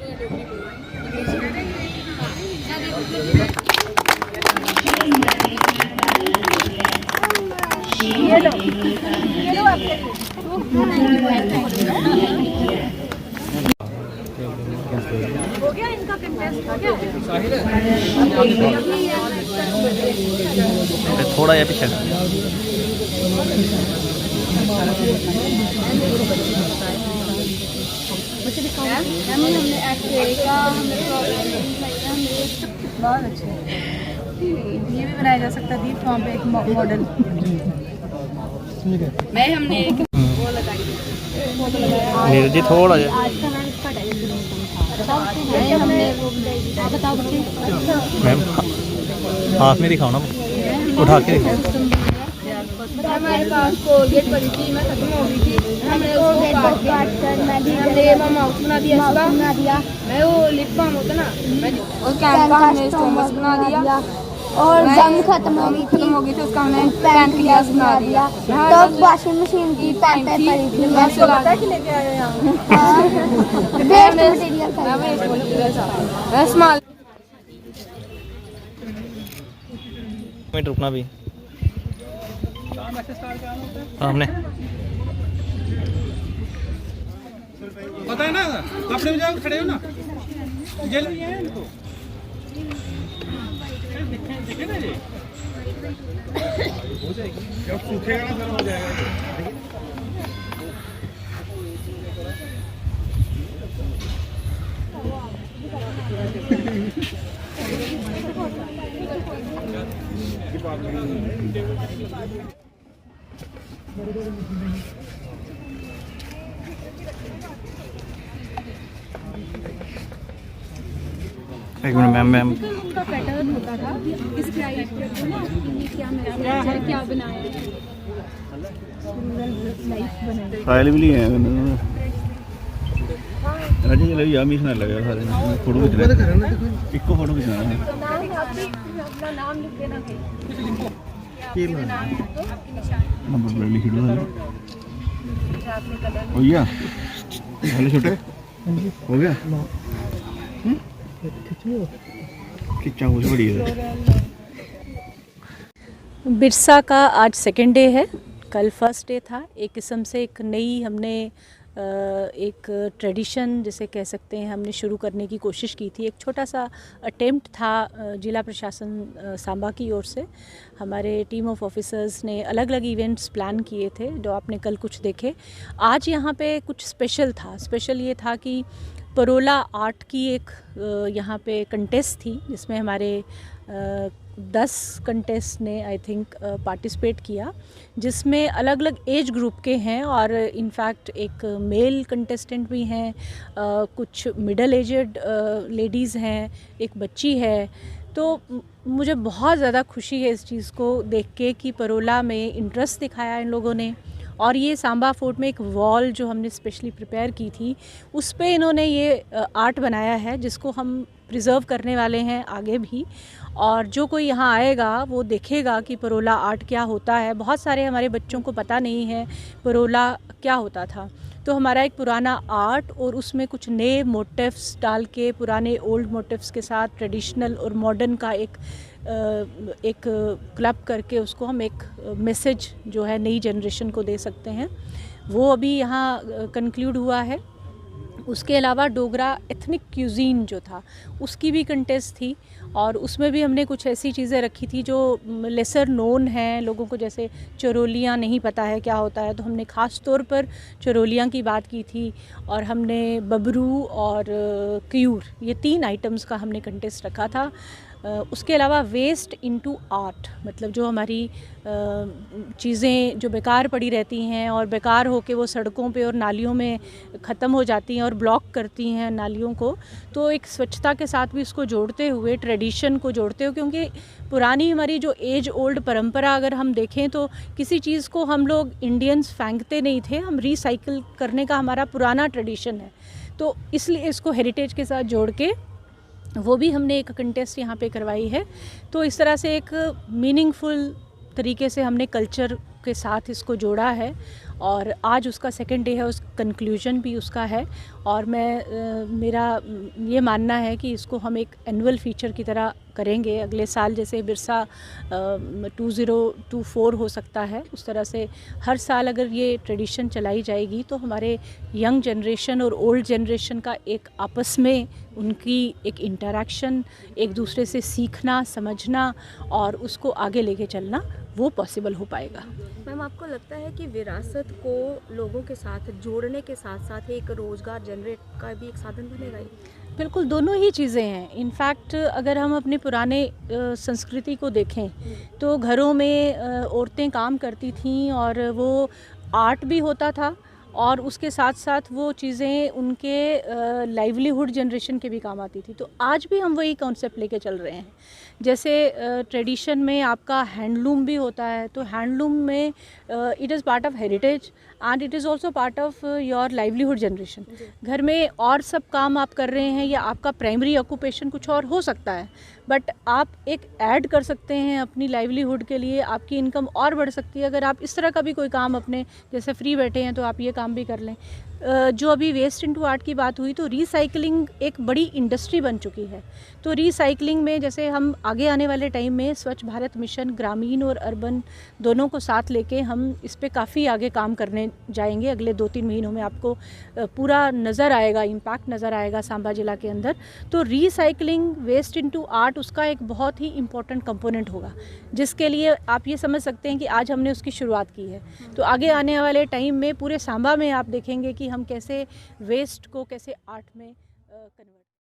हो गया इनका कंटेस्ट हो गया। थोड़ा या पीछे हमने एक्ट का बहुत अच्छे ये भी बनाया जा सकता है दीप वहाँ पे एक मॉडल। मैं हमने एक वो लगाई नीरज जी थोड़ा जा आज का मैम इसका टाइम हमने वो बताओ मैम हाथ में दिखाओ ना उठा के दिखाओ। हमारे पास कोलगेट पड़ी थी मैं खत्म हो गई थी हमने उसको काट कर हमने माउस बना दिया मैं वो लिप बाम होता ना और कैन का हमने स्टोमस बना दिया और जंग खत्म हो गई थी उसका हमने पैंट ग्लास बना दिया। तो वॉशिंग मशीन की पैंट पड़ी थी मैं पता कि लेके आए यहाँ वेस्ट मटेरियल स्मॉल मिनट रुकना भी हमने पता है ना अपने में जाओ खड़े हो ना जेल में है इनको देखे ना जी हो जाएगी जब सूखेगा ना फिर हो जाएगा। एक मिनट मैम मैम उनका पैटर्न होता था डिस्क्राइब करके ना ये क्या मैसेज है क्या बनाया है लाइफ बनाई फाइल भी लिए हैं राजी चलो या मिस ना लगे सारे फोटो खींच रहे हैं एक को फोटो खींचना है अपना नाम लिख देना की नंबर प्लेट लिख दो हो गया हेलो छोटे हो गया खिंचा कुछ बड़ी है। बिरसा का आज सेकेंड डे है, कल फर्स्ट डे था। एक किस्म से एक नई हमने एक ट्रेडिशन जिसे कह सकते हैं हमने शुरू करने की कोशिश की थी। एक छोटा सा अटेम्प्ट था जिला प्रशासन सांबा की ओर से। हमारे टीम ऑफ ऑफिसर्स ने अलग अलग इवेंट्स प्लान किए थे जो आपने कल कुछ देखे। आज यहाँ पे कुछ स्पेशल था। स्पेशल ये था कि परोला आर्ट की एक यहाँ पे कंटेस्ट थी जिसमें हमारे 10 कंटेस्ट ने आई थिंक पार्टिसिपेट किया, जिसमें अलग अलग एज ग्रुप के हैं और इनफैक्ट एक मेल कंटेस्टेंट भी हैं, कुछ मिडल एजड लेडीज़ हैं, एक बच्ची है। तो मुझे बहुत ज़्यादा खुशी है इस चीज़ को देख के कि परोला में इंटरेस्ट दिखाया इन लोगों ने। और ये सांबा फोर्ट में एक वॉल जो हमने स्पेशली प्रिपेयर की थी उस पे इन्होंने ये आर्ट बनाया है जिसको हम प्रिज़र्व करने वाले हैं आगे भी। और जो कोई यहाँ आएगा वो देखेगा कि परोला आर्ट क्या होता है। बहुत सारे हमारे बच्चों को पता नहीं है परोला क्या होता था। तो हमारा एक पुराना आर्ट और उसमें कुछ नए मोटिव्स डाल के, पुराने ओल्ड मोटिव्स के साथ ट्रेडिशनल और मॉडर्न का एक क्लब करके उसको हम एक मैसेज जो है नई जनरेशन को दे सकते हैं। वो अभी यहाँ कंक्लूड हुआ है। उसके अलावा डोगरा एथनिक क्यूजीन जो था उसकी भी कंटेस्ट थी और उसमें भी हमने कुछ ऐसी चीज़ें रखी थी जो लेसर नोन हैं लोगों को, जैसे चरोलियाँ नहीं पता है क्या होता है, तो हमने ख़ास तौर पर चरोलियाँ की बात की थी। और हमने बबरू और क्यूर ये 3 आइटम्स का हमने कंटेस्ट रखा था। उसके अलावा वेस्ट इनटू आर्ट, मतलब जो हमारी चीज़ें जो बेकार पड़ी रहती हैं और बेकार होके वो सड़कों पे और नालियों में ख़त्म हो जाती हैं और ब्लॉक करती हैं नालियों को, तो एक स्वच्छता के साथ भी इसको जोड़ते हुए, ट्रेडिशन को जोड़ते हुए, क्योंकि पुरानी हमारी जो एज ओल्ड परंपरा अगर हम देखें तो किसी चीज़ को हम लोग इंडियंस फेंकते नहीं थे, हम रिसाइकिल करने का हमारा पुराना ट्रेडिशन है। तो इसलिए इसको हेरिटेज के साथ जोड़ के वो भी हमने एक कंटेस्ट यहाँ पे करवाई है। तो इस तरह से एक मीनिंगफुल तरीके से हमने कल्चर के साथ इसको जोड़ा है और आज उसका सेकंड डे है, उस कंक्लूजन भी उसका है। और मेरा ये मानना है कि इसको हम एक एनुअल फीचर की तरह करेंगे अगले साल, जैसे बिरसा 2024 हो सकता है, उस तरह से हर साल अगर ये ट्रेडिशन चलाई जाएगी तो हमारे यंग जनरेशन और ओल्ड जनरेशन का एक आपस में उनकी एक इंटरेक्शन, एक दूसरे से सीखना, समझना और उसको आगे लेके चलना, वो पॉसिबल हो पाएगा। मैम, आपको लगता है कि विरासत को लोगों के साथ जोड़ने के साथ साथ एक रोज़गार जनरेट का भी एक साधन बनेगा ये? बिल्कुल, दोनों ही चीज़ें हैं। इनफैक्ट अगर हम अपने पुराने संस्कृति को देखें तो घरों में औरतें काम करती थीं और वो आर्ट भी होता था और उसके साथ साथ वो चीज़ें उनके लाइवलीहुड जनरेशन के भी काम आती थी। तो आज भी हम वही कॉन्सेप्ट लेके चल रहे हैं। जैसे ट्रेडिशन में आपका हैंडलूम भी होता है, तो हैंडलूम में it is part of heritage and it is also part of your livelihood generation. घर में और सब काम आप कर रहे हैं या आपका प्राइमरी ऑक्यूपेशन कुछ और हो सकता है, बट आप एक ऐड कर सकते हैं अपनी लाइवलीहुड के लिए, आपकी इनकम और बढ़ सकती है। अगर आप इस तरह का भी कोई काम अपने जैसे फ्री बैठे हैं तो आप ये काम भी कर लें। जो अभी वेस्ट इनटू आर्ट की बात हुई, तो रिसाइकलिंग एक बड़ी इंडस्ट्री बन चुकी है। तो रिसाइकलिंग में जैसे हम आगे आने वाले टाइम में स्वच्छ भारत मिशन ग्रामीण और अर्बन दोनों को साथ लेके हम इस पे काफ़ी आगे काम करने जाएंगे। अगले 2-3 महीनों में आपको पूरा नज़र आएगा, इम्पैक्ट नज़र आएगा सांबा जिला के अंदर। तो रिसाइकलिंग, वेस्ट इनटू आर्ट उसका एक बहुत ही इम्पोर्टेंट कंपोनेंट होगा, जिसके लिए आप ये समझ सकते हैं कि आज हमने उसकी शुरुआत की है। तो आगे आने वाले टाइम में पूरे सांबा में आप देखेंगे कि हम कैसे वेस्ट को कैसे आर्ट में कन्वर्ट